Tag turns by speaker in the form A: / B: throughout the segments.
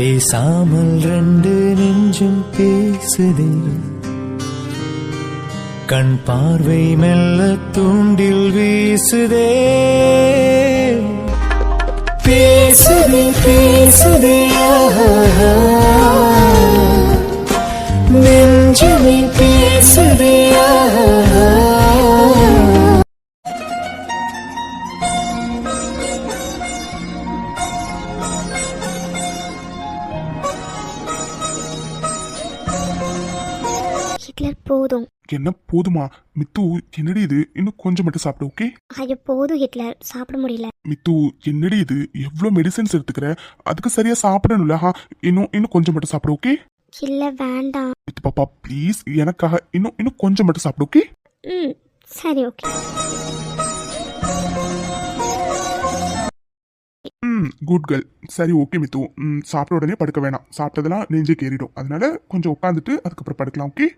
A: பேசாமல் ரெண்டு நெஞ்சும் பேசுதே, கண் பார்வை மெல்ல தூண்டில் வீசுதே. பேசுதே பேசுதே நெஞ்சுமே பேசுதே.
B: ஹிட்லர் போதும்.
C: என்ன போதுமா மித்து? என்னடி இது? இன்னும் கொஞ்சம் மட்டும் சாப்பிடு. ஓகே?
B: ஐயோ போதும் ஹிட்லர், சாப்பிட முடியல.
C: மித்து என்னடி இது? எவ்வளவு மெடிசன்ஸ் எடுத்துக்கிற? அதுக்கு சரியா சாப்பிடணும்ல. இன்னும் கொஞ்சம் மட்டும் சாப்பிடு. ஓகே?
B: இல்ல வேண்டாம்.
C: மித்து பாப்பா ப்ளீஸ், எனக்காக இன்னும் கொஞ்சம் மட்டும் சாப்பிடு. ஓகே?
B: சரி ஓகே.
C: Good girl. சரி ஓகே மித்து, சாப்பிட்ட உடனே படுக்க வேணாம். சாப்பிட்டதெல்லாம் நெஞ்சே கேறிடும். அதனால கொஞ்சம் உட்காந்துட்டு அதுக்கப்புறம் படுக்கலாம். ஓகே?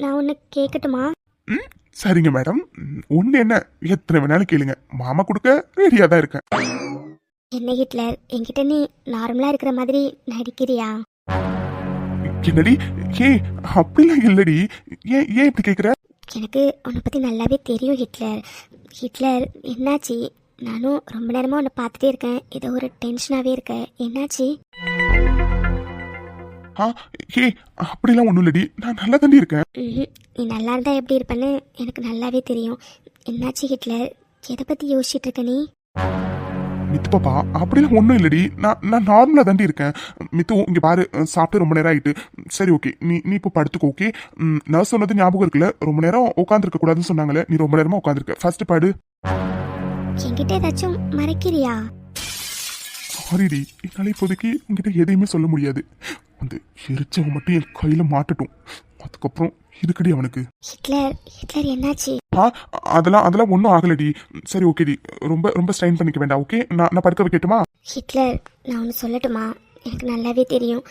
B: நான் ஒன்று கேட்கட்டுமா?
C: சரிங்க மேடம். ஒன்று என்ன, எத்தனை வேணாலும் கேளுங்க. மாமா கொடுக்க ரெடியாக தான் இருக்கேன்.
B: என்ன ஹிட்லர், என்கிட்ட நீ நார்மலா இருக்கிற மாதிரி நடிக்கிறியா?
C: என்னடி? அப்படிலாம் இல்லடி. ஏன் இப்படி கேட்குற?
B: எனக்கு உன்னை பற்றி நல்லாவே தெரியும் ஹிட்லர். ஹிட்லர் என்னாச்சு? நானும் ரொம்ப நேரமாக உன்னை பார்த்துட்டே இருக்கேன். ஏதோ ஒரு டென்ஷனாகவே இருக்க. என்னாச்சு?
C: அப்படிலாம் ஒன்றும் இல்லடி, நான் நல்லா தாண்டி இருக்கேன்.
B: நீ நல்லா இருந்தா எப்படி இருப்பேன்னு எனக்கு நல்லாவே தெரியும். என்னாச்சு ஹிட்லர்? எதை பற்றி யோசிச்சுட்டு இருக்க நீ?
C: மித்து பாப்பா அப்படிலாம் ஒன்றும் இல்லடி, நான் நார்மலாக தாண்டி இருக்கேன். மித்து இங்கே பாரு, சாப்பிட்டு ரொம்ப நேரம் ஆகிட்டு. சரி ஓகே, நீ இப்போ படுத்துக்கோ. ஓகே? நர்ஸ் சொன்னது ஞாபகம் இருக்குல்ல, ரொம்ப நேரம் உட்காந்துருக்க கூடாதுன்னு சொன்னாங்களே, நீ ரொம்ப நேரமாக உட்காந்துருக்க. ஃபர்ஸ்ட் பாடு.
B: என்கிட்ட ஏதாச்சும் மறைக்கிறியா?
C: சாரிடி, என்னால் இப்போதைக்கு உங்ககிட்ட எதையுமே சொல்ல முடியாது. அந்த எரிச்சவன் மட்டும் என் கையில் மாட்டட்டும், அதுக்கப்புறம் இருக்குடி அவனுக்கு.
B: ஹிட்லர் என்னாச்சு?
C: அதெல்லாம் ஒன்றும் ஆகலடி. சரி ஓகேடி, ரொம்ப ஸ்ட்ரைன் பண்ணிக்க வேண்டாம். ஓகே? நான் படுக்க வைக்கட்டுமா?
B: ஹிட்லர் நான் ஒன்று சொல்லட்டுமா? எனக்கு நல்லாவே தெரியும்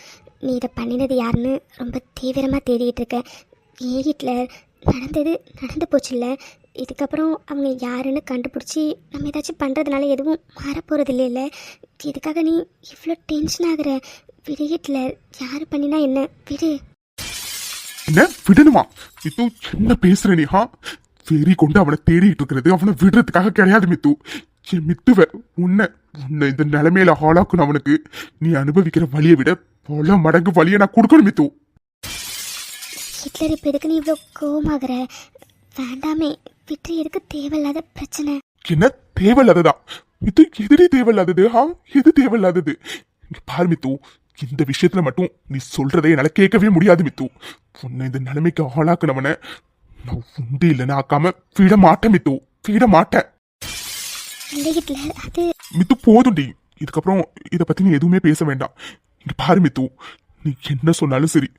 B: நீ இதை பண்ணினது யாருன்னு ரொம்ப தீவிரமாக தேடிட்டு இருக்க. ஏன் ஹிட்லர், நடந்து போச்சுல்ல. இதுக்கப்புறம் அவங்க யாருன்னு கண்டுபிடிச்சி நம்ம ஏதாச்சும் பண்ணுறதுனால எதுவும் மாறப்போகிறது இல்லைல்ல. இதுக்காக நீ இவ்வளோ டென்ஷன் ஆகுற. விடு ஹிட்லர், யார் பண்ணினா என்ன, விடு.
C: என்ன விடணுமா? மித்து என்ன பேசுற நீ? வெறி கொண்டு அவனை தேடிட்டு இருக்கிறது அவனை விடுறதுக்காக கிடையாது மித்து. என் மித்துவ உன்னை இந்த நிலைமையில ஹாலாக்கணும். அவனுக்கு நீ அனுபவிக்கிற வழியை விட பல மடங்கு வழியை நான் கொடுக்கணும் மித்து.
B: ஹிட்லர் இப்போ எதுக்கு நீ இவ்வளோ கோவமாகற? வேண்டாமே, விட்டு எதுக்கு தேவையில்லாத பிரச்சனை?
C: என்ன தேவையில்லாததா? மித்து எதிரி தேவையில்லாதது? எது தேவையில்லாதது? பாரு மித்து, இந்த விஷயத்துல மட்டும் நீ சொல்றதை என்னால கேட்கவே முடியாது மித்து. உன்னை இந்த நிலைமைக்கு ஆளாக்குனவன நான் உண்டு இல்லைன்னு ஆக்காம விட மாட்டேன் மித்து, விட மாட்டேன். மித்து போதும்டி, இதுக்கப்புறம் இதை பத்தி நீ எதுவுமே பேச வேண்டாம். இங்க பாரு மித்து, நீ என்ன சொன்னாலும் சரி,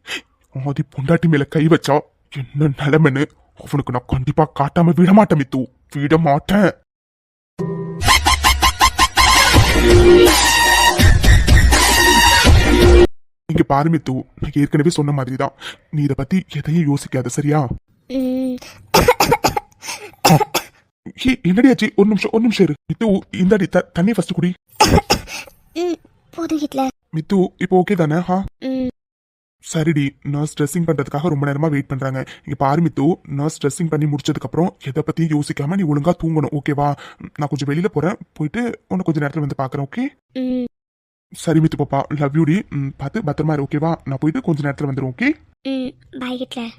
C: ஆதி பொண்டாட்டி மேல கை வச்சா என்ன நிலைமைன்னு அவனுக்கு நான் கண்டிப்பா காட்டாம விட மாட்டேன் மித்து, விட மாட்டேன். இங்க பாரு மித்து, நான் ஏற்கனவே சொன்ன மாதிரிதான், நீ இதை பத்தி எதையும் யோசிக்காத, சரியா? என்னடியாச்சு? ஒரு நிமிஷம் இரு மித்து. இந்தாடி தண்ணி ஃபர்ஸ்ட் குடி. மித்து இப்போ ஓகே தானே? சரிடி, நர்ஸ் ட்ரெஸ்ஸிங் பண்றதுக்காக ரொம்ப நேரமா வெயிட் பண்றாங்க. இங்க பாரு மித்து, நர்ஸ் ட்ரெஸ்ஸிங் பண்ணி முடிச்சதுக்கு அப்புறம் எதை பத்தியும் யோசிக்காம நீ ஒழுங்கா தூங்கணும். ஓகேவா? நான் கொஞ்சம் வெளியில போறேன், போயிட்டு உன்னை கொஞ்சம் நேரத்துல வந்து பாக்குறேன். ஓகே? சரி மித்து பாப்பா, லவ் யூ டி. பார்த்து பத்திரமா இரு. ஓகேவா? நான் போயிட்டு கொஞ்சம் நேரத்துல வந்துடும். ஓகே?
B: By Hitler.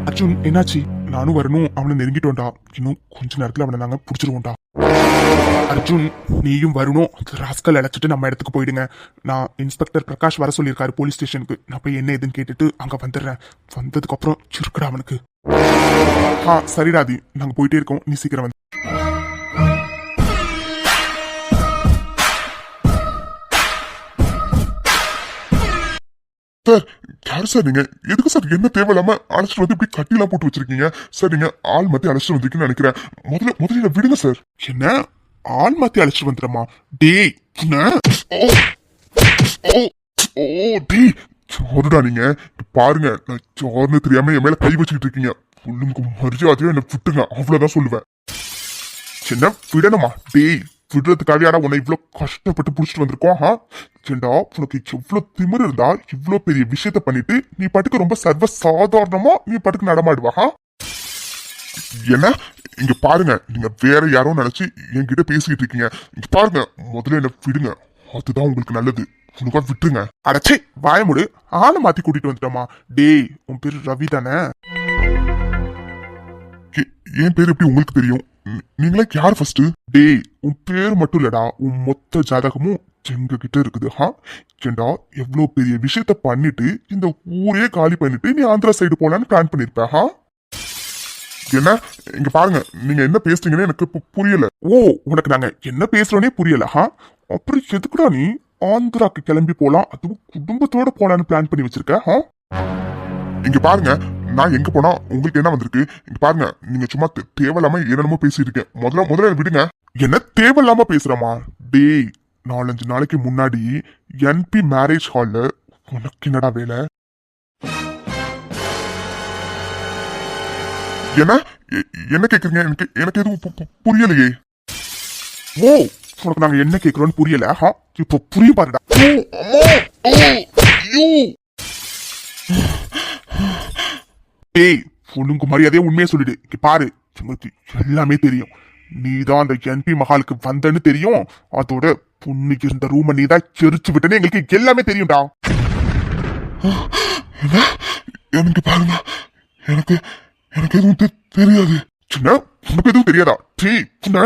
C: அர்ஜுன் என்னாச்சு? நானும் வரணும். அவனை நெருங்கிட்டோண்டா. இன்னும் கொஞ்ச நேரத்துல அவனை நாங்க புடிச்சிருவோம்டா. அர்ஜுன் நீயும் வரணும். ராஸ்கல் அழைச்சிட்டு நம்ம இடத்துக்கு போயிடுங்க. நான் இன்ஸ்பெக்டர் பிரகாஷ் வர சொல்லியிருக்காரு போலீஸ் ஸ்டேஷனுக்கு. நான் போய் என்ன ஏதுன்னு கேட்டுட்டு அங்க வந்துடுறேன். வந்ததுக்கு அப்புறம் சிறுக்கடா அவனுக்கு. சரிடாதி, நாங்க போயிட்டே இருக்கோம், நீ சீக்கிரம் வந்து.
D: சார், யார் சார் நீங்க? எதுக்கு சார் என்ன தேவையில்லாம அழைச்சிட்டு வந்து இப்படி கட்டிலாம் போட்டு வச்சிருக்கீங்க? சார் நீங்க ஆள் மாத்தி அழைச்சிட்டு வந்திருக்கீங்கன்னு நினைக்கிறேன். முதல்ல விடுங்க சார்.
C: என்ன ஆள் மாத்தி அழைச்சிட்டு வந்துடுறமா? டேய்
D: சாருடா நீங்க. பாருங்க, நான் சாருன்னு தெரியாம என் மேல கை வச்சுக்கிட்டு இருக்கீங்க. உங்களுக்கு மரியாதையா என்ன விட்டுங்க, அவ்வளவுதான் சொல்லுவேன்.
C: சின்ன விடணுமா? டேய்
D: விடுறதுக்காகடா உன்னை இவ்வளவு கஷ்டப்பட்டு புடிச்சிட்டு வந்திருக்கோம். ஏண்டா உனக்கு எவ்வளவு திமிரு இருந்தா இவ்வளவு பெரிய விஷயத்த பண்ணிட்டு நீ பாட்டுக்கு ரொம்ப சர்வ சாதாரணமா நீ பாட்டுக்கு நடமாடுவா? என்ன இங்க பாருங்க, நீங்க வேற யாரோ நினைச்சு என்கிட்ட பேசிக்கிட்டு இருக்கீங்க. இங்க பாருங்க, முதல்ல என்ன விடுங்க, அதுதான் உங்களுக்கு நல்லது. உனக்கா விட்டுருங்க.
C: அடச்சே வாய முடு, ஆளை மாத்தி கூட்டிட்டு வந்துட்டோமா? டேய் உன் பேரு ரவி தானே?
D: என் பேர் எப்படி உங்களுக்கு தெரியும்? நீங்களே யார் ஃபர்ஸ்ட்?
C: டேய் உன் பேர் மட்டும் இல்லடா, உன் மொத்த ஜாதகமும் எங்க கிட்ட இருக்குது. ஏண்டா எவ்வளவு பெரிய விஷயத்த பண்ணிட்டு இந்த ஊரே காலி பண்ணிட்டு நீ ஆந்திரா சைடு போலான்னு பிளான் பண்ணிருப்ப.
D: என்ன இங்க பாருங்க, நீங்க என்ன பேசுறீங்கன்னு எனக்கு புரியல.
C: ஓ உனக்கு நாங்க என்ன பேசுறோன்னே புரியல. அப்புறம் எதுக்குடா நீ ஆந்திராக்கு கிளம்பி போலாம், அதுவும் குடும்பத்தோட போலான்னு பிளான் பண்ணி வச்சிருக்க?
D: இங்க பாருங்க, நான் எங்க போனா உங்களுக்கு என்ன வந்திருக்கு? இங்க பாருங்க, நீங்க சும்மா தேவையில்லாம என்னென்னமோ பேசிட்டு இருக்கேன். முதல்ல விடுங்க.
C: என்ன தேவையில்லாம பேசுறமா? டேய் 4-5 நாளைக்கு முன்னாடி என்பி மேரேஜ் ஹால்ல உனக்கு என்னடா வேலை?
D: என்ன கேக்குறீங்க? எனக்கு எதுவும் புரியலையே.
C: ஓ உனக்கு நாங்க என்ன கேக்குறோம்னு புரியல. இப்ப புரியும் பாருடா. டேய் ஒழுங்கு மரியாதையா உண்மையை சொல்லிடு. இங்க பாரு, உங்களுக்கு எல்லாமே தெரியும். நீதான் அந்த என்பி மஹாலுக்கு வந்தன்னு தெரியும். அதோட பொண்ணு இருந்த ரூம நீதான் செரிச்சு விட்டன்னு எங்களுக்கு எல்லாமே தெரியும்டா.
D: எனக்கு பாருங்க, எனக்கு எதுவும் தெரியாது.
C: சின்ன உனக்கு எதுவும் தெரியாதா? டேய் சின்ன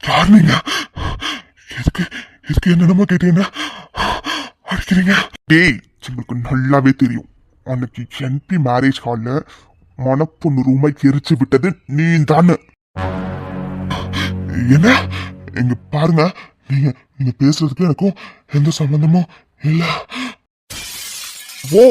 D: யார் நீங்க? எதுக்கு என்னென்னமோ கேட்டீங்கன்னா அடிக்கிறீங்க?
C: டேய் உங்களுக்கு நல்லாவே தெரியும், அன்னைக்கு என்பி மேரேஜ் ஹால்ல மணப்பொண்ணு ரூமை எரிச்சு விட்டது நீ தானே.
D: என்ன இங்க பாருங்க, நீங்க பேசுறதுக்கு எனக்கும் எந்த சம்பந்தமும் இல்ல.
C: ஓ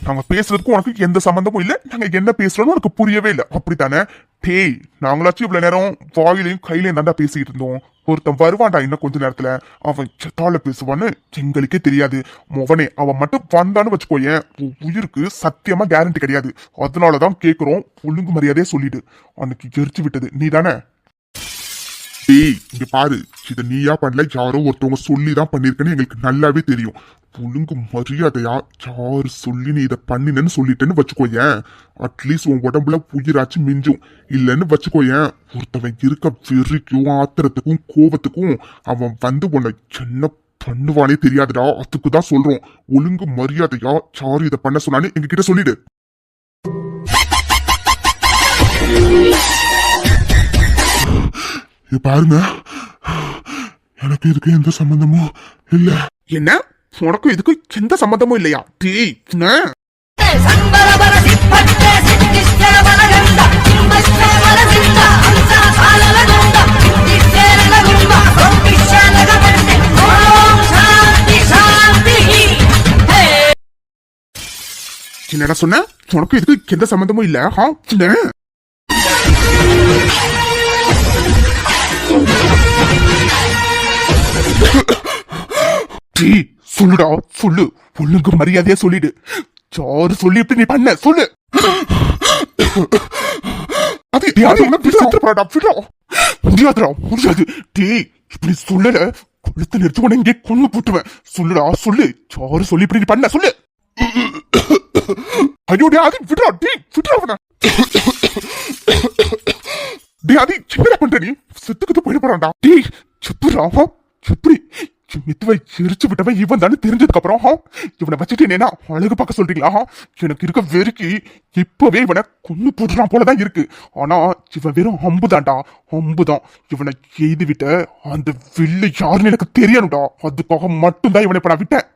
C: நாங்க பேசுறதுக்கும் உனக்கு எந்த சம்பந்தமும் இல்ல, நாங்க என்ன பேசுறோம்னு உனக்கு புரியவே இல்லை அப்படித்தானே? டேய் நாங்களாச்சும் இவ்வளவு நேரம் வாயிலையும் கையிலையும் தாண்டா பேசிக்கிட்டு இருந்தோம். ஒருத்தன் வருவான்டா இன்னும் கொஞ்ச நேரத்துல, அவன் செத்தால பேசுவான்னு எங்களுக்கே தெரியாது. மொவனே அவன் மட்டும் வந்தான்னு வச்சுக்கோயேன், உயிருக்கு சத்தியமா கேரண்டி கிடையாது. அதனாலதான் கேக்குறோம், ஒழுங்கு மரியாதையே சொல்லிடு. அன்னைக்கு எரிச்சு விட்டது நீ தானே? டேய் இங்க பாரு, இத நீயா பண்ணல, யாரோ ஒருத்தவங்க சொல்லிதான் பண்ணிருக்கன்னு எங்களுக்கு நல்லாவே தெரியும். ஒழுங்கு மரியாதையா யாரு சொல்லி நீ இதை பண்ணினு சொல்லிட்டேன்னு வச்சுக்கோயேன், அட்லீஸ்ட் உன் உடம்புல உயிராச்சு மிஞ்சும். இல்லன்னு வச்சுக்கோயேன், ஒருத்தவன் இருக்க வெறிக்கும் ஆத்திரத்துக்கும் கோபத்துக்கும் அவன் வந்து உன்னை என்ன பண்ணுவானே தெரியாதுடா. அதுக்குதான் சொல்றோம், ஒழுங்கு மரியாதையா யாரு இதை பண்ண சொன்னான்னு எங்க கிட்ட சொல்லிடு.
D: பாருங்க, எனக்கு இதுக்கு எந்த சம்பந்தமும் இல்ல.
C: என்ன உனக்கும் இதுக்கு எந்த சம்பந்தமும் இல்லையா? டேய் என்னடா சொன்ன? உனக்கும் இதுக்கு எந்த சம்பந்தமும் இல்ல. சொல்லுடா சொல்லு, ஒழுங்கு மரியாதையா சொல்லிடு. யாரு சொல்லி எப்படி நீ பண்ண சொல்லு. முடியாது. டேய் இப்படி சொல்லல, கொளுத்து நிறுத்தி உன இங்கே கொண்டு போட்டுவேன். சொல்லுடா சொல்லு, யாரு சொல்லி இப்படி நீ பண்ண சொல்லு. ஐயோ டே அது விடுறா, டேய் விடுறா. டேய் அது என்னடா பண்ற நீ? செத்துக்கிட்டு போயிட போறான்டா. டேய் செப்புடா, எப்படி மித்துவை எரிச்சு விட்டவன் இவன் தானே தெரிஞ்சதுக்கு அப்புறம் இவனை வச்சுட்டு என்ன அழகு பார்க்க சொல்றீங்களா? எனக்கு இருக்க வெறுக்கி இப்பவே இவனை கொண்டு போடுறான் போலதான் இருக்கு. ஆனா இவன் வெறும் அம்புதான்டா, அம்புதான். இவனை எய்து விட்ட அந்த வில்லு யாருன்னு எனக்கு தெரியணும்டா. அதுக்காக மட்டும்தான் இவனை இப்ப நான் விட்டேன்.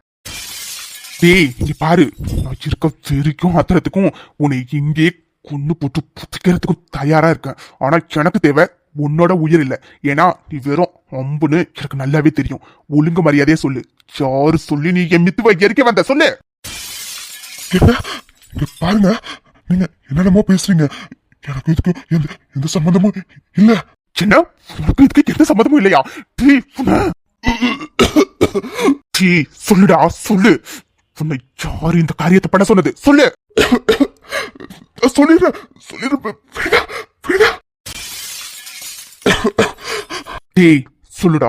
C: டேய் இங்க பாரு, நான் இருக்க வெறிக்கும் ஆத்திரத்துக்கும் உன்னை இங்கே கொண்டு போட்டு புத்திக்கிறதுக்கும் தயாரா இருக்கேன். ஆனா எனக்கு தேவை உன்னோட உயிர் இல்ல. ஏன்னா நீ வெறும் அம்புன்னு எனக்கு நல்லாவே தெரியும். ஒழுங்கு மரியாதையே சொல்லு, யாரு சொல்லி நீ என் மித்துவை எரிக்க வந்த சொல்லு.
D: பாருங்க, நீங்க என்னென்னமோ பேசுறீங்க, எனக்கு இதுக்கு எந்த சம்பந்தமும் இல்ல.
C: சின்ன உனக்கு இதுக்கு எந்த சம்பந்தமும் இல்லையா? சொல்லுடா சொல்லு, உன்னை யாரு இந்த காரியத்தை பண்ண சொன்னது சொல்லு.
D: சொல்லிடுறேன்.
C: டேய் சொல்லுடா,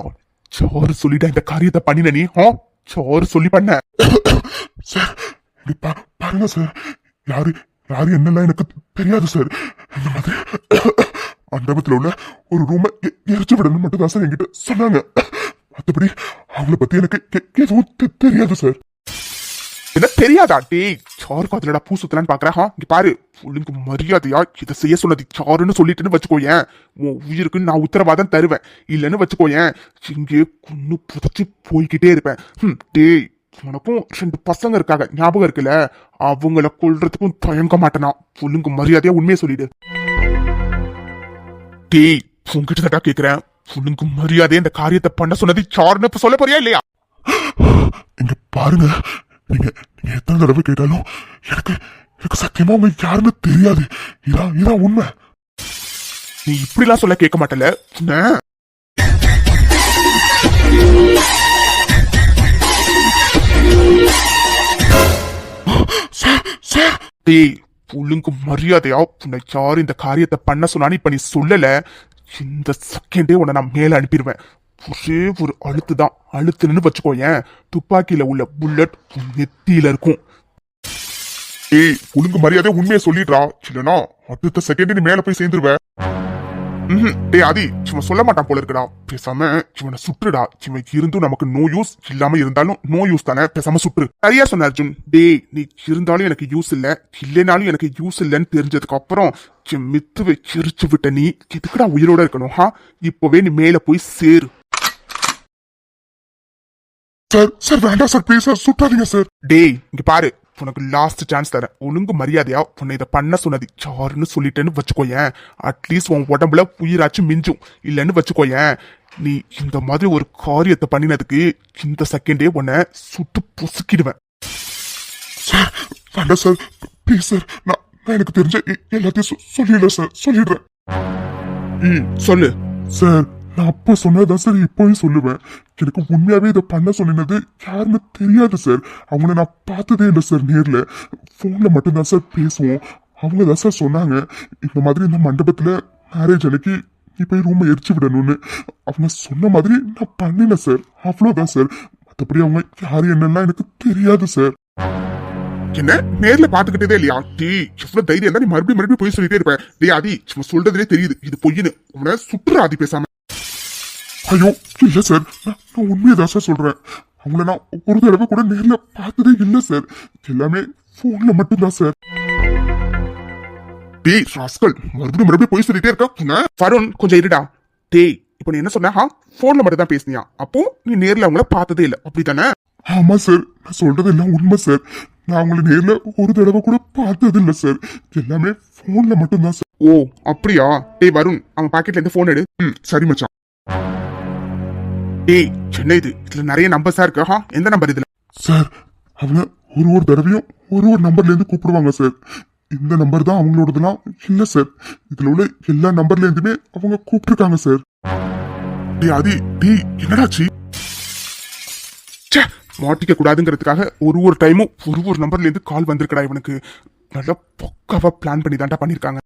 C: சாரு சொல்லிடா இந்த காரியத்தை பண்ணின நீ. சாரு சொல்லி பண்ண.
D: சார் இப்படி பாருங்க சார், யாரு யாரு என்னெல்லாம் எனக்கு தெரியாது சார். இந்த மாதிரி மண்டபத்தில் உள்ள ஒரு ரூமை எரிச்சு விடணும் மட்டும் தான் சார் என்கிட்ட சொன்னாங்க. மற்றபடி அவங்கள பத்தி எனக்கு எதுவும் தெரியாது சார்.
C: என்ன தெரியாதா? டேய் சாரு காதுலடா பூ சுத்தலான்னு பாக்குறேன். இங்க பாரு, ஒழுங்கு மரியாதையா இதை செய்ய சொன்னது சாருன்னு சொல்லிட்டுன்னு வச்சுக்கோயேன், உன் உயிருக்கு நான் உத்தரவாதம் தருவேன். இல்லைன்னு வச்சுக்கோயேன், இங்கே குன்னு புதைச்சி போய்கிட்டே இருப்பேன். டேய் உனக்கும் 2 பசங்க இருக்காங்க, ஞாபகம் இருக்குல்ல? அவங்கள கொல்றதுக்கும் தயங்க மாட்டேனா. ஒழுங்கு மரியாதையா உண்மையை சொல்லிடு. டேய் உங்ககிட்ட தான் கேக்குறேன், ஒழுங்கு மரியாதையா இந்த காரியத்தை பண்ண சொன்னது சாருன்னு இப்ப சொல்ல போறியா இல்லையா?
D: இங்க பாருங்க, நீங்க எத்தனை தடவை கேட்டாலும் எனக்கு சத்தியமா உங்க யாருன்னு தெரியாது. இதான் உண்மை.
C: நீ இப்படிலாம் சொல்ல கேட்க மாட்டல. டேய் ஒழுங்கு மரியாதையா உன்னை யாரு இந்த காரியத்தை பண்ண சொன்னான்னு இப்ப நீ சொல்லல, இந்த செகண்டே உன்னை நான் மேல அனுப்பிடுவேன். ஒரே ஒரு அழுத்துதான், அழுத்துன்னு வச்சுக்கோயேன், துப்பாக்கியில உள்ள புல்லட் நெத்தியில இருக்கும்.
D: ஏய் ஒழுங்கு மரியாதை உண்மையை சொல்லிடுறா, இல்லனா அடுத்த செகண்ட் நீ மேல போய் சேர்ந்துருவ.
C: டேய் ஆதி, இவன் சொல்ல மாட்டான் போல இருக்குடா. பேசாம இவனை சுற்றுடா. இவன் இருந்தும் நமக்கு நோ யூஸ், இல்லாம இருந்தாலும் நோ யூஸ் தானே. பேசாம சுற்று. சரியா சொன்ன அர்ஜுன். டேய் நீ இருந்தாலும் எனக்கு யூஸ் இல்ல, இல்லைனாலும் எனக்கு யூஸ் இல்லைன்னு தெரிஞ்சதுக்கு அப்புறம் மித்துவை சிரிச்சு விட்ட நீ எதுக்குடா உயிரோட இருக்கணும்? இப்பவே நீ மேல போய் சேரு.
D: சார் வேண்டாம் சார், ப்ளீஸ் சார், சுட்டாதீங்க சார்.
C: டேய் இங்க பாரு, உனக்கு லாஸ்ட் சான்ஸ் தரேன். ஒழுங்கு மரியாதையா உன்னை இதை பண்ண சொன்னது சாருன்னு சொல்லிட்டேன்னு வச்சுக்கோயேன், அட்லீஸ்ட் உன் உடம்புல உயிராச்சும் மிஞ்சும். இல்லைன்னு வச்சுக்கோயேன், நீ இந்த மாதிரி ஒரு காரியத்தை பண்ணினதுக்கு இந்த செகண்டே உன்னை சுட்டு பொசுக்கிடுவேன்.
D: சார் வேண்டாம் சார், ப்ளீஸ் சார், நான் எனக்கு தெரிஞ்ச எல்லாத்தையும் சொல்லிடுறேன் சார், சொல்லிடுறேன்.
C: சொல்லு.
D: சார் நான் அப்போ சொன்னதான் சார் இப்போயும் சொல்லுவேன். எனக்கு உண்மையாவே இதை பண்ண சொன்னது யாருன்னு தெரியாது சார். அவங்கள நான் பார்த்ததே இல்லை சார் நேர்ல, போன்ல மட்டும்தான் சார் பேசுவோம். அவங்க தான் சார் சொன்னாங்க, இந்த மாதிரி இந்த மண்டபத்துல மேரேஜ் அன்னைக்கு நீ போய் ரூமை எரிச்சு விடணும்னு. அவங்க சொன்ன மாதிரி நான் பண்ணினேன் சார், அவ்வளவுதான் சார். மற்றபடி அவங்க யாரு என்னெல்லாம் எனக்கு தெரியாது சார்.
C: என்ன நேர்ல பாத்துக்கிட்டதே இல்லையா? டீ எவ்வளவு தைரியம் தான் நீ மறுபடியும் போய் சொல்லிட்டே இருப்ப. டே ஆதி, சும்மா சொல்றதுலே தெரியுது இது பொய்னு. உன்னை சுற்றுற ஆதி. பேசாம.
D: ஐயோ இல்ல சார், நான் உண்மையதான் சார் சொல்றேன். அவங்கள நான் ஒரு தடவை கூட நேர்ல பார்த்ததே இல்ல சார், எல்லாமே போன்ல மட்டும்தான் சார்.
C: டேய் ராஸ்கல், மறுபடியும் போய் சொல்லிட்டே இருக்க. வருண் கொஞ்சம் இருடா. டேய் இப்ப நீ என்ன சொன்ன? போன்ல மட்டும் தான் பேசினியா? அப்போ நீ நேர்ல அவங்கள பார்த்ததே இல்ல, அப்படித்தானே?
D: ஆமா சார், நான் சொல்றது எல்லாம் உண்மை சார். நான் அவங்கள நேர்ல ஒரு தடவை கூட பார்த்தது இல்ல சார், எல்லாமே போன்ல மட்டும்தான் சார்.
C: ஓ அப்படியா? டேய் வருண், அவன் பாக்கெட்ல இருந்து போன் எடு.
D: சரி மச்சான்.
C: டேய் என்ன இதுல நிறைய நம்பர்ஸா இருக்கு. எந்த நம்பர் இதுல?
D: சார் அவங்க ஒரு தடவையும் ஒரு நம்பர்ல இருந்து கூப்பிடுவாங்க சார். இந்த நம்பர் தான் அவங்களோடதுலாம் இல்ல சார். இதுல உள்ள எல்லா நம்பர்ல இருந்துமே அவங்க கூப்பிட்டுருக்காங்க சார்.
C: டேய் ஆதி, டேய் என்னடாச்சு? மாட்டிக்க கூடாதுங்கிறதுக்காக ஒரு டைமும் ஒரு நம்பர்ல இருந்து கால் வந்திருக்கடா இவனுக்கு. நல்லா பக்காவா பிளான் பண்ணி தான்டா பண்ணிருக்காங்க.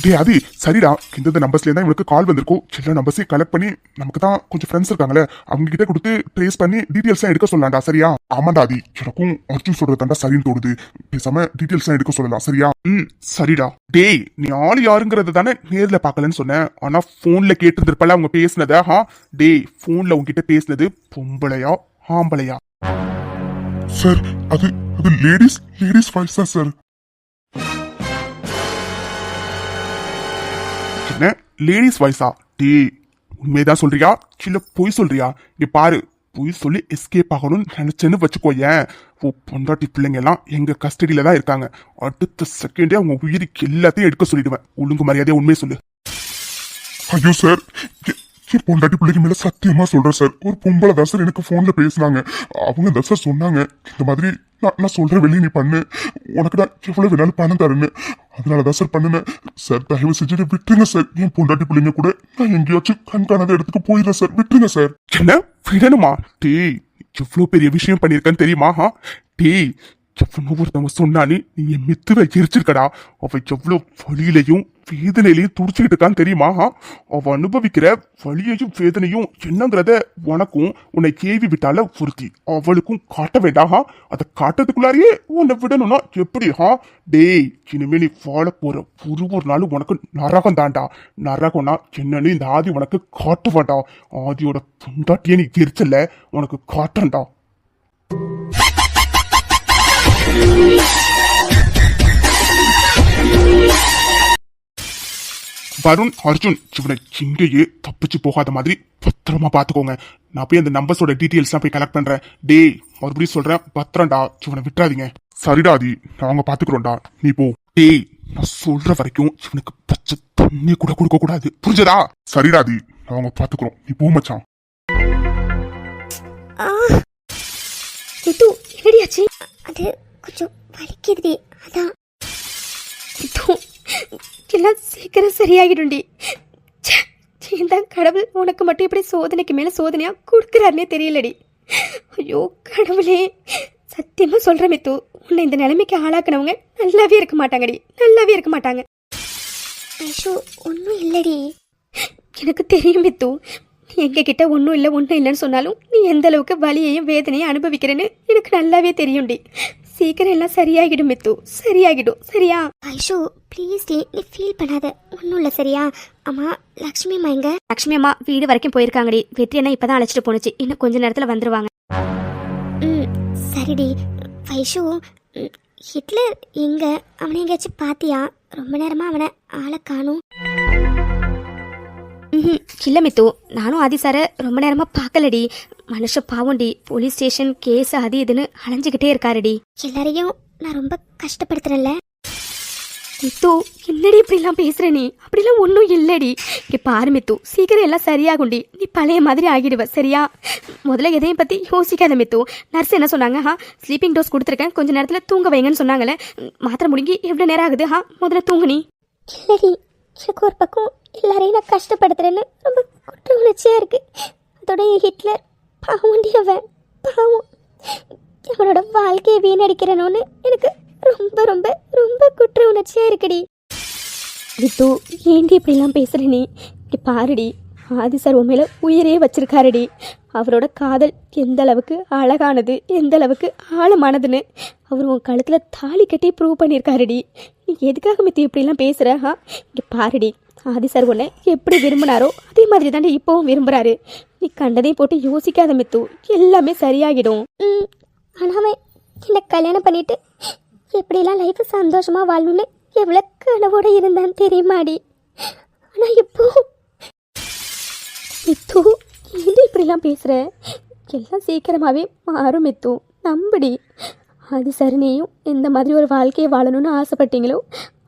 C: டே ஆதி சரிடா, இந்த நம்பர்ஸ்ல இருந்தா இவனுக்கு கால் வந்திருக்கும். எல்லா நம்பர்ஸையும் கலெக்ட் பண்ணி நமக்கு தான் கொஞ்சம் ஃப்ரெண்ட்ஸ் இருக்காங்களே, அவங்க கிட்ட கொடுத்து ட்ரேஸ் பண்ணி டீடைல்ஸ் எடுக்க சொல்லலாம்டா. சரியா?
D: ஆமாண்டா ஆதி, எனக்கும் அர்ஜுன் சொல்றதாண்டா சரின்னு தோணுது. பேசாம டீடைல்ஸ் எடுக்க சொல்லலாம். சரியா?
C: சரிடா. டேய் நீ ஆள் யாருங்கிறது தானே நேர்ல பாக்கலன்னு சொன்னேன், ஆனா போன்ல கேட்டு இருந்திருப்பல அவங்க பேசினத. டேய் போன்ல உங்ககிட்ட பேசினது பொம்பளையா ஆம்பளையா?
D: சார் அது லேடிஸ் வாய்ஸ் தான் சார்.
C: என்ன லேடிஸ் வாய்ஸா? டேய் உண்மைதான் சொல்றியா இல்ல பொய் சொல்றியா? இங்க பாரு, பொய் சொல்லி எஸ்கேப் ஆகணும்னு நினைச்சேன்னு வச்சுக்கோயேன், பொண்டாட்டி பிள்ளைங்க எல்லாம் எங்க கஸ்டடியில தான் இருக்காங்க. அடுத்த செகண்டே அவங்க உயிருக்கு எல்லாத்தையும் எடுக்க சொல்லிடுவேன். ஒழுங்கு மரியாதையா உண்மையை சொல்லு.
D: ஐயோ சார், என் பொண்டாட்டி பிள்ளைக்கு மேல சத்தியமா சொல்றேன் சார், ஒரு பொம்பளை தான் சார் எனக்கு போன்ல பேசினாங்க. அவங்க தான் சார் சொன்னாங்க, இந்த மாதிரி நான் சொல்ற வெளியே நீ பண்ணு, உனக்கு நான் எவ்வளவு வேணாலும் பணம் தரேன்னு. அதனாலதான் சார் பண்ணுனேன் சார். தயவு செஞ்சுட்டு விட்டுருங்க சார். என் பொண்டாட்டி பிள்ளைங்க கூட நான் எங்கேயாச்சும் கண்காணாத இடத்துக்கு போயிடுறேன் சார், விட்டுருங்க சார்.
C: என்ன விடணுமா? டேய் எவ்வளவு பெரிய விஷயம் பண்ணிருக்கேன்னு தெரியுமா? டேய் எவனோ ஒருத்தவங்க சொன்னானு நீ என் மித்துவை எரிச்சிருக்கடா. அவ எவ்வளவு வலியிலையும் வேதனையிலையும் துடிச்சுக்கிட்டு இருக்கான்னு தெரியுமா? அவ அனுபவிக்கிற வலியையும் வேதனையும் என்னங்கிறத உனக்கும் உன்னை கேள்வி விட்டால ஒருத்தி அவளுக்கும் காட்ட வேண்டாம். அதை காட்டுறதுக்குள்ளாரியே உன்னை விடணும்னா எப்படி? டேய், இனிமே நீ வாழ போற ஒரு நாள் உனக்கு நரகம் தாண்டா. நரகம்னா என்னன்னு இந்த ஆதி உனக்கு காட்டுவான்டா. ஆதியோட பொண்டாட்டியே நீ எரிச்சல, உனக்கு காட்டுறேன்டா. வருண், அர்ஜுன், இவனை இங்கேயே தப்பிச்சு போகாத மாதிரி பத்திரமா பாத்துக்கோங்க. நான் போய் அந்த நம்பர்ஸோட டீட்டெயில்ஸ்லாம் போய் கலெக்ட் பண்றேன். டேய், மறுபடியும் சொல்றேன், பத்திரம்டா, இவனை விட்டுறாதீங்க.
D: சரிடாதி, நாங்க பாத்துக்கிறோம்டா, நீ போ.
C: டேய், நான் சொல்ற வரைக்கும் இவனுக்கு பச்சை தண்ணி கூட கொடுக்க கூடாது, புரிஞ்சதா?
D: சரிடாதி, நாங்க பாத்துக்கிறோம், நீ போ மச்சான்.
B: சித்து, என்னடியாச்சு? அது கொஞ்சம் வலிக்குதுடி, அதான். சித்து, எல்லாம் சீக்கிரம் சரியாகிடும்டி. தான் கடவுள் உனக்கு மட்டும் இப்படி சோதனைக்கு மேல சோதனையா கொடுக்குறாருன்னே தெரியலடி. ஐயோ கடவுளே, சத்தியமா சொல்ற மித்து, உன்னை இந்த நிலைமைக்கு ஆளாக்குனவங்க நல்லாவே இருக்க மாட்டாங்கடி, நல்லாவே இருக்க மாட்டாங்க. ஐஷோ, ஒன்றும் இல்லடி. எனக்கு தெரியும் மித்து, நீ எங்ககிட்ட ஒன்றும் இல்லைன்னு சொன்னாலும் நீ எந்த அளவுக்கு வலியையும் வேதனையும் அனுபவிக்கிறேன்னு எனக்கு நல்லாவே தெரியும்டி. சீக்கிரம் எல்லாம் சரியாகிடும் மித்து, சரியாகிடும், சரியா? ஐஷோ ப்ளீஸ் டி, நீ ஃபீல் பண்ணாத, ஒன்றும் இல்லை, சரியா? அம்மா, லக்ஷ்மி அம்மா எங்க? லக்ஷ்மி அம்மா வீடு வரைக்கும் போயிருக்காங்கடி. வெற்றி அண்ணா இப்பதான் அழைச்சிட்டு போனுச்சு, இன்னும் கொஞ்ச நேரத்தில் வந்துருவாங்க. சரிடி. ஐஷோ, ஹிட்லர் எங்க? அவனை எங்கேயாச்சும் பாத்தியா? ரொம்ப நேரமா அவனை ஆளை காணும். இல்லை மித்து, நானும் ஆதி சாரை ரொம்ப நேரமாக பார்க்கலடி. மனுஷ பாவண்டி, போலீஸ் ஸ்டேஷன் கேஸ் அது இதுன்னு அலைஞ்சிக்கிட்டே இருக்காருடி. எல்லாரையும் நான் ரொம்ப கஷ்டப்படுத்துறேன்ல மித்து. என்னடி இப்படிலாம் பேசுற நீ? அப்படிலாம் ஒன்றும் இல்லடி. இங்கே பாரு மித்து, சீக்கிரம் எல்லாம் சரியாகுண்டி. நீ பழைய மாதிரி ஆகிடுவ, சரியா? முதல்ல எதையும் பற்றி யோசிக்காத மித்து. நர்ஸ் என்ன சொன்னாங்க? ஸ்லீப்பிங் டோஸ் கொடுத்துருக்கேன், கொஞ்ச நேரத்தில் தூங்க வைங்கன்னு சொன்னாங்களே. மாத்திரை முடிங்கி எவ்வளோ நேரம் ஆகுது? முதல்ல தூங்கு நீ. இல்லடி, எனக்கு ஒரு பக்கம் எல்லாரையும் நான் கஷ்டப்படுத்துறேன்னு ரொம்ப குற்ற உணர்ச்சியாக இருக்கு. அதோட ஹிட்லர் பாவண்டி, அவன் பாவம், அவனோட வாழ்க்கையை வீணடிக்கிறனோன்னு எனக்கு ரொம்ப ரொம்ப ரொம்ப குற்ற உணர்ச்சியாக இருக்குடி. வித்து, ஏண்டி இப்படிலாம் பேசுற நீ? இப்படி பாருடி, ஆதி சார் உண்மையில உயிரே வச்சிருக்காருடி. அவரோட காதல் எந்த அளவுக்கு அழகானது, எந்த அளவுக்கு ஆழமானதுன்னு அவர் உன் கழுத்தில் தாலி கட்டி ப்ரூவ் பண்ணியிருக்காருடி. நீ எதுக்காக மித்து இப்படிலாம் பேசுகிற? இங்கே பாருடி, ஆதி சார் உன்னை எப்படி விரும்பினாரோ அதே மாதிரி தாண்டி இப்போவும் விரும்புகிறாரு. நீ கண்டதையும் போட்டு யோசிக்காத மித்து, எல்லாமே சரியாகிடும். ஆனால் அவன் என்னை கல்யாணம் பண்ணிட்டு எப்படிலாம் லைஃப் சந்தோஷமாக வாழணும்னு எவ்வளோ கனவோடு இருந்தான்னு தெரியுமாடி. ஆனால் இப்போ மித்து, ஏன் இப்படிலாம் பேசுகிற? எல்லாம் சீக்கிரமாகவே மாறும் மித்து, நம்புடி. அது சரி, நீயும் எந்த மாதிரி ஒரு வாழ்க்கையை வாழணும்னு ஆசைப்பட்டீங்களோ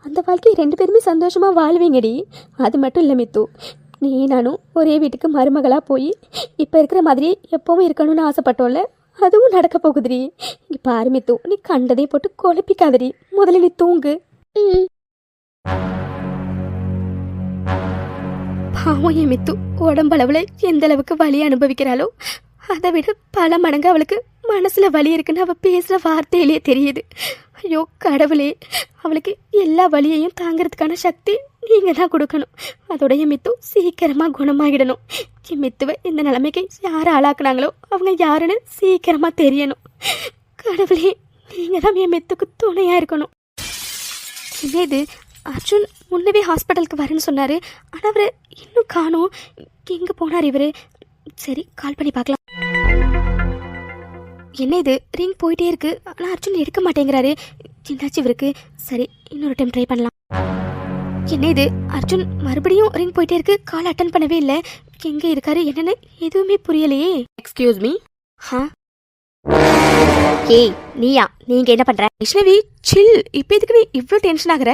B: அந்த வாழ்க்கையை 2 பேருமே சந்தோஷமாக வாழ்வீங்கடி. அது மட்டும் இல்லை மித்து, நீ நானும் ஒரே வீட்டுக்கு மருமகளாக போய் இப்போ இருக்கிற மாதிரியே எப்போவும் இருக்கணும்னு ஆசைப்பட்டோம்ல, அதுவும் நடக்க போகுதுடி. இங்கே பாரு மித்து, நீ கண்டதை போட்டு குழப்பிக்காதடி, முதல்ல நீ தூங்கு. பாவம் என் மித்து, உடம்பளவில் எந்த அளவுக்கு வலி அனுபவிக்கிறாளோ அதை விட பல மடங்கு அவளுக்கு மனசுல வலி இருக்குன்னு அவள் பேசுகிற வார்த்தையிலேயே தெரியுது. ஐயோ கடவுளே, அவளுக்கு எல்லா வலியையும் தாங்கிறதுக்கான சக்தி நீங்கள் தான் கொடுக்கணும். அதோட என் மித்து சீக்கிரமாக குணமாகிடணும். என் மித்துவை இந்த நிலைமைக்கு யாரை ஆளாக்குனாங்களோ அவங்க யாருன்னு சீக்கிரமாக தெரியணும். கடவுளே, நீங்கள் தான் என் மித்துக்கு துணையாக இருக்கணும். என்ன இது, அர்ஜுன் முன்னவே ஹாஸ்பிட்டலுக்கு வரேன்னு சொன்னார், ஆனால் அவர் இன்னும் காணோம். எங்கே போனார் இவர்? சரி, கால் பண்ணி பார்க்கலாம். என்ன இது, ரிங் போயிட்டே இருக்கு, ஆனால் அர்ஜுன் எடுக்க மாட்டேங்கிறாரு. என்னாச்சு இவருக்கு? சரி, இன்னொரு டைம் ட்ரை பண்ணலாம். என்ன இது, அர்ஜுன் மறுபடியும் ரிங் போயிட்டே இருக்கு, கால் அட்டன் பண்ணவே இல்லை. எங்கே இருக்காரு என்னன்னு எதுவுமே புரியலையே. Excuse me. ஏய் நீயா, நீங்க என்ன பண்ற? வைஷ்ணவி சில், இப்போ எதுக்கு நீ இவ்வளோ டென்ஷன் ஆகுற?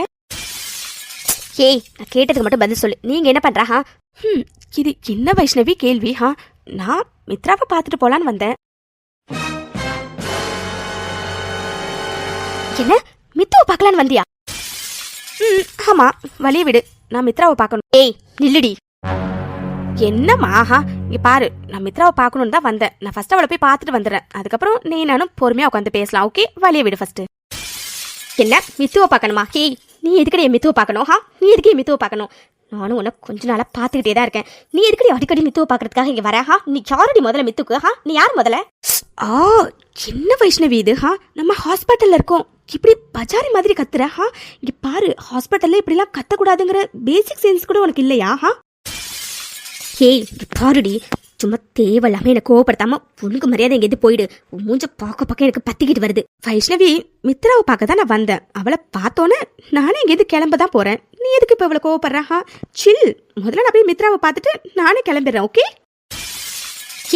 B: ஏய், நான் கேட்டதுக்கு மட்டும் பதில் சொல்லு, நீங்க என்ன பண்றா? இது என்ன வைஷ்ணவி கேள்வி? நான் மித்ராவை பார்த்துட்டு போலான்னு வந்தேன். என்ன, மித்ராவை பார்க்கலான்னு வந்தியா? ஆமா, வழிய விடு, நான் மித்ராவை பார்க்கணும். ஏய் நில்லுடி.
E: என்னம்மா இங்க பாரு, நான் மித்ராவை பார்க்கணும்னு தான் வந்தேன். நான் ஃபர்ஸ்ட் அவளை போய் பார்த்துட்டு வந்துடுறேன். அதுக்கப்புறம் நீ நானும் பொறுமையா உட்காந்து பேசலாம். ஓகே, வழியை விடு ஃபர்ஸ்ட். என்ன மித்துவை பார்க்கணுமா? ஹே, நீ எதுக்கடி என் மித்துவை பார்க்கணும்? நீ எதுக்கு என் மித்துவை பார்க்கணும்? நானும் உன்னை கொஞ்ச நாளா பார்த்துக்கிட்டே தான் இருக்கேன். நீ எதுக்கடி அடிக்கடி மித்துவை பார்க்கறதுக்காக இங்க வர? நீ யாரடி முதல்ல மித்துக்கு? நீ யார் முதல்ல? என்ன வைஷ்ணவி இது? நம்ம ஹாஸ்பிட்டல்ல இருக்கோம், இப்படி பஜாரி மாதிரி கத்துற? இங்க பாரு, ஹாஸ்பிட்டல்ல இப்படிலாம் கத்தக்கூடாதுங்கிற பேசிக் சென்ஸ் கூட உனக்கு இல்லையா? ஏய் பாருடி, சும்மா தேவையில்லாம எனக்கு கோவப்படுத்தாம உனக்கு மரியாதை எங்கேருந்து போயிடு. மூஞ்ச பார்க்க எனக்கு பத்திக்கிட்டு வருது. வைஷ்ணவி, மித்ராவை பார்க்க தான் நான் வந்தேன். அவளை பார்த்தோன்னே நானே எங்கேருந்து கிளம்ப தான் போறேன். நீ எதுக்கு இப்ப இவ்வளவு கோவப்படுறா? சில், முதல்ல நான் போய் மித்ராவை பார்த்துட்டு நானே கிளம்பிடுறேன். ஓகே?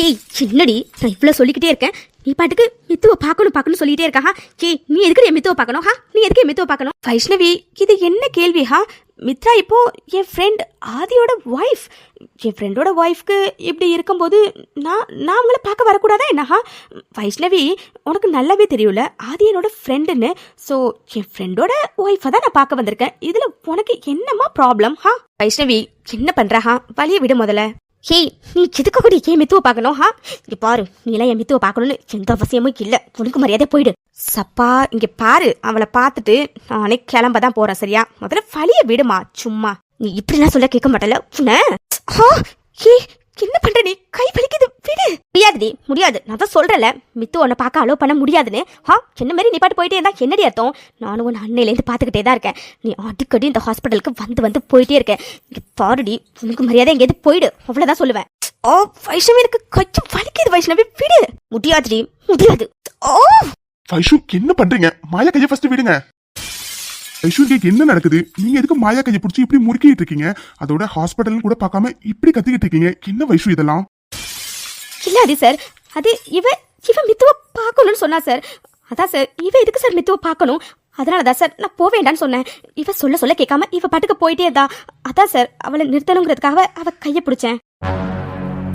E: ஏய் சின்னடி, நான் இவ்வளவு சொல்லிக்கிட்டே இருக்கேன், நீ பாட்டுக்கு மித்துவை பார்க்கணும் சொல்லிட்டே இருக்கா? ஏய், நீ எதுக்கு என் மித்துவை பார்க்கணும்? நீ எதுக்கு என் மித்துவை பார்க்கணும்? வைஷ்ணவி, இது என்ன கேள்வி? மித்ரா இப்போ என் ஃப்ரெண்ட் ஆதியோட ஒய்ஃப். என் ஃப்ரெண்டோட ஒய்ஃப்க்கு இப்படி இருக்கும்போது நான் அவங்கள பார்க்க வரக்கூடாதா என்ன? வைஷ்ணவி, உனக்கு நல்லாவே தெரியும்ல ஆதி என்னோட ஃப்ரெண்டுன்னு. ஸோ என் ஃப்ரெண்டோட ஒய்ஃபை தான் நான் பார்க்க வந்திருக்கேன். இதில் உனக்கு என்னம்மா ப்ராப்ளம்? வைஷ்ணவி, என்ன பண்ணுறா? வழியை விட முதல்ல. ஹேய், நீ எதுக்கு கூட ஏன் மித்துவை பார்க்கணும்? இங்க பாரு, நீ எல்லாம் என் மித்துவை பார்க்கணும்னு எந்த அவசியமும் இல்லை. உனக்கு மரியாதை போயிடு. சப்பா, இங்க பாரு, அவளை பார்த்துட்டு நானே கிளம்ப தான் போறேன். சரியா? முதல்ல வழியை விடுமா. சும்மா நீ இப்படிலாம் சொல்ல கேட்க மாட்டல உன்ன. என்ன பண்ற நீ? கை வலிக்குது, விடு. முடியாதுடி, முடியாது. நான் தான் சொல்றல, மித்து உன்னை பார்க்க அலோவ் பண்ண முடியாதுன்னு. என்ன மாதிரி நீ பாட்டு போயிட்டே இருந்தா என்னடி அர்த்தம்? நானும் உன்னை அன்னையிலேருந்து பார்த்துக்கிட்டே தான் இருக்கேன். நீ அடிக்கடி இந்த ஹாஸ்பிட்டலுக்கு வந்து போயிட்டே இருக்கேன். இங்க பாருடி, உனக்கு மரியாதை எங்கேயாவது போயிடு, அவ்வளவுதான் சொல்லுவேன். வைஷ்ணவி, எனக்கு கொஞ்சம் வலிக்குது. வைஷ்ணவி, விடு. முடியாதுடி, முடியாது.
C: வைஷு, என்ன பண்றீங்க? மாயா கையை ஃபர்ஸ்ட் விடுங்க. வைஷு, என்ன நடக்குது? நீங்க எதுக்கு மாயா கையை பிடிச்சி இப்படி முறுக்கிட்டு இருக்கீங்க? அதோட ஹாஸ்பிட்டல் கூட பார்க்காம இப்படி கத்திக்கிட்டு இருக்கீங்க. என்ன வைஷு இதெல்லாம்?
E: இல்ல அது சார், அது இவ மித்துவை பார்க்கணும்னு சொன்னா சார். அதான் சார், இவ எதுக்கு சார் மித்துவை பார்க்கணும்? அதனாலதான் சார் நான் போக வேண்டான்னு சொன்னேன். இவ சொல்ல கேட்காம இவ பாட்டுக்கு போயிட்டே இருந்தா. அதான் சார் அவளை நிறுத்தணுங்கிறதுக்காக அவ கையை பிடிச்சேன்.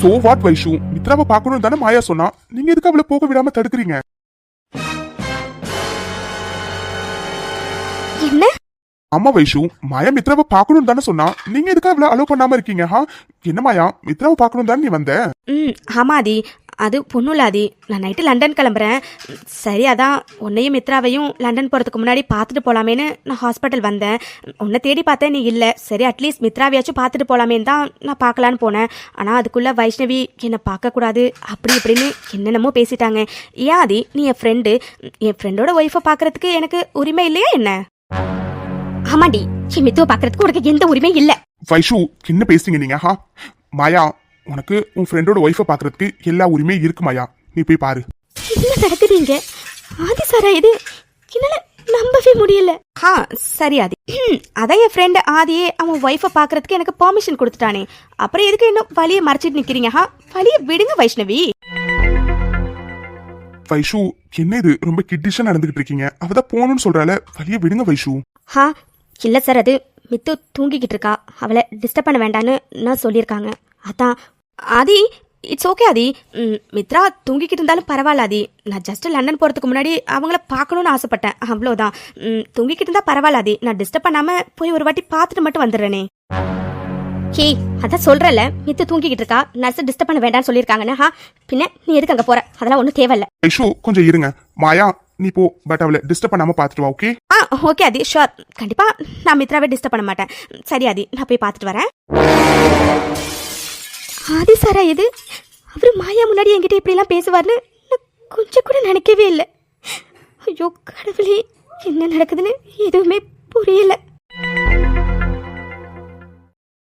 C: So what Vaishu? மித்ராவை பார்க்கணும் தானே மாயா சொன்னா, நீங்க எதுக்கு அவளை போக விடாம தடுக்கிறீங்க?
E: என்ன?
C: ஆமா வைஷு, மாயா மித்ராவை பார்க்கணும் தானே சொன்னா, நீங்க எதுக்கு அவளை அலோவ் பண்ணாம இருக்கீங்க? என்ன மாயா, மித்ராவை பார்க்கணும் தானே நீ வந்த?
E: ஆமா ஆதி, அது பொண்ணுல ஆதி. நான் நைட்டு லண்டன் கிளம்புறேன். சரி, அதான் உன்னையும் மித்ராவையும் லண்டன் போகிறதுக்கு முன்னாடி பார்த்துட்டு போகலாமேன்னு நான் ஹாஸ்பிட்டல் வந்தேன். உன்னை தேடி பார்த்தேன், நீ இல்லை. சரி, அட்லீஸ்ட் மித்ராவையாச்சும் பார்த்துட்டு போகலாமேன்னு தான் நான் பார்க்கலான்னு போனேன். ஆனால் அதுக்குள்ளே வைஷ்ணவி என்னை பார்க்கக்கூடாது அப்படி இப்படின்னு என்னென்னமோ பேசிட்டாங்க. ஏன் ஆதி, நீ என் ஃப்ரெண்டோட ஒய்ஃபை பார்க்கறதுக்கு எனக்கு உரிமை இல்லையா என்ன? ஆமாண்டி, என் மித்துவை பார்க்கறதுக்கு உனக்கு எந்த உரிமையும் இல்லை.
C: வைஷு, என்ன பேசுறீங்க நீங்க? மாயா, உனக்கு உன் ஃப்ரெண்டோட ஒய்ஃபை பார்க்கறதுக்கு எல்லா உரிமையும் இருக்கு மாயா. நீ போய் பாரு.
E: என்ன நடக்குதுங்க? ஆதி சாரா இது? என்னால நம்பவே முடியல. சரி ஆதி, அதான் என் ஃப்ரெண்ட் ஆதியே அவன் ஒய்ஃபை பார்க்கறதுக்கு எனக்கு பெர்மிஷன் கொடுத்துட்டானே, அப்புறம் எதுக்கு இன்னும் வழியை மறைச்சிட்டு நிக்கிறீங்க? வழியை விடுங்க வைஷ்ணவி.
C: வைஷு, என்ன இது ரொம்ப கிட்டிஷா நடந்துகிட்டு இருக்கீங்க? அவதான் போகணும்னு சொல்றால, வழியை விடுங்க வைஷு.
E: இல்ல சார், அது மித்து தூங்கிக்கிட்டு இருக்கா, அவளை டிஸ்டர்ப் பண்ண வேண்டான்னு நான் சொல்லியிருக்காங்க. அதான் ஆதி, இட்ஸ் ஓகே ஆதி. மித்ரா தூங்கிக்கிட்டு இருந்தாலும் பரவாயில்ல ஆதி. நான் ஜஸ்ட் லண்டன் போகிறதுக்கு முன்னாடி அவங்கள பார்க்கணுன்னு ஆசைப்பட்டேன், அவ்வளோதான். தூங்கிக்கிட்டு இருந்தா பரவாயில்ல ஆதி. நான் டிஸ்டர்ப் பண்ணாம போய் ஒரு வாட்டி பார்த்துட்டு மட்டும் வந்துடுறேனே. ஹே, அதான் சொல்றல, மித்து தூங்கிக்கிட்டு இருக்கா, நர்ஸ் டிஸ்டர்ப் பண்ண வேண்டாம்னு சொல்லியிருக்காங்கன்னு. பின்ன நீ எதுக்கு அங்கே போற? அதெல்லாம் ஒன்றும் தேவையில்ல.
C: வைஷு, கொஞ்சம் இருங்க. மாயா, நீ போ, பட் அவளை டிஸ்டர்ப் பண்ணாம பார்த்துட்டு வா. ஓகே?
E: ஓகே ஆதி, ஷோர். கண்டிப்பா நான் மித்ராவை டிஸ்டர்ப் பண்ண மாட்டேன். சரி ஆதி, நான் போய் பார்த்துட்டு வரேன். ஆதி சாரா இது? அவரு மாயா முன்னாடி என்கிட்ட இப்படிலாம் பேசுவார்னு நான் கொஞ்சம் கூட நினைக்கவே இல்லை. ஐயோ கடவுளே, என்ன நடக்குதுன்னு எதுவுமே புரியல.